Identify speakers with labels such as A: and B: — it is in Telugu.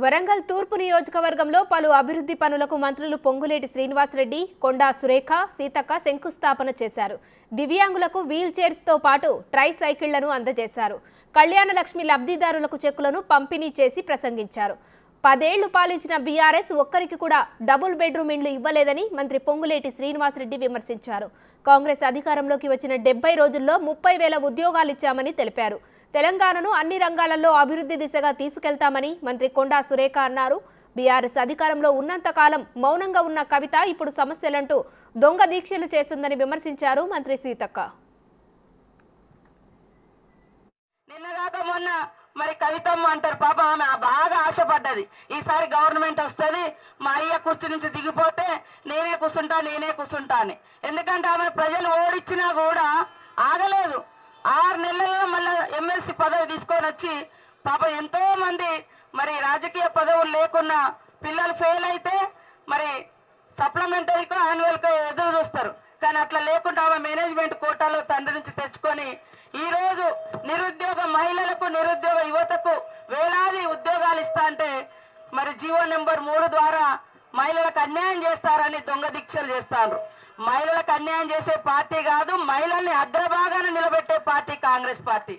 A: వరంగల్ తూర్పు నియోజకవర్గంలో పలు అభివృద్ధి పనులకు మంత్రులు పొంగులేటి శ్రీనివాసరెడ్డి, కొండా సురేఖ, సీతక్క శంకుస్థాపన చేశారు. దివ్యాంగులకు వీల్ చైర్స్ తో పాటు ట్రై సైకిళ్లను అందజేశారు. కళ్యాణ లక్ష్మి లబ్ధిదారులకు చెక్కులను పంపిణీ చేసి ప్రసంగించారు. 10 ఏళ్లు పాలించిన బీఆర్ఎస్ ఒక్కరికి కూడా డబుల్ బెడ్రూమ్ ఇండ్లు ఇవ్వలేదని మంత్రి పొంగులేటి శ్రీనివాసరెడ్డి విమర్శించారు. కాంగ్రెస్ అధికారంలోకి వచ్చిన 70 రోజుల్లో 30,000 ఉద్యోగాలు ఇచ్చామని తెలిపారు. తెలంగాణను అన్ని రంగాలలో అభివృద్ధి దిశగా తీసుకెళ్తామని మంత్రి కొండా సురేఖ అన్నారు. బీఆర్ఎస్ అధికారంలో ఉన్నంత కాలం మౌనంగా ఉన్న కవిత ఇప్పుడు సమస్యలంటూ దొంగ దీక్షలు చేస్తుందని విమర్శించారు మంత్రి సీతక్క.
B: నిన్నగాక మొన్న మరి కవితమ్మ అంటారు, పాప ఆమె బాగా ఆశపడ్డది ఈసారి గవర్నమెంట్ వస్తుంది, మా అయ్య కుర్చీ నుంచి దిగిపోతే నేనే కూర్చుంటా అని. ఎందుకంటే ఆమె ప్రజలు ఓడిచ్చినా కూడా ఆగలేదు. 6 నెలల్లో మళ్ళీ ఎమ్మెల్సీ పదవి తీసుకొని వచ్చి పాప ఎంతో మంది మరి రాజకీయ పదవులు లేకున్నా పిల్లలు ఫెయిల్ అయితే మరి సప్లిమెంటరీకో యాన్యువల్కో ఎదురు చూస్తారు. కానీ అట్లా లేకుండా ఆమె మేనేజ్మెంట్ కోటాలో తండ్రి నుంచి తెచ్చుకొని ఈరోజు నిరుద్యోగ మహిళలకు, నిరుద్యోగ యువతకు వేలాది ఉద్యోగాలు ఇస్తా అంటే మరి జీవో నెంబర్ 3 ద్వారా మహిళలకు అన్యాయం చేస్తారని దొంగ దీక్షలు చేస్తారు. మహిళలకు అన్యాయం చేసే పార్టీ కాదు, మహిళల్ని అగ్రభాగాన నిలబెట్టే పార్టీ కాంగ్రెస్ పార్టీ.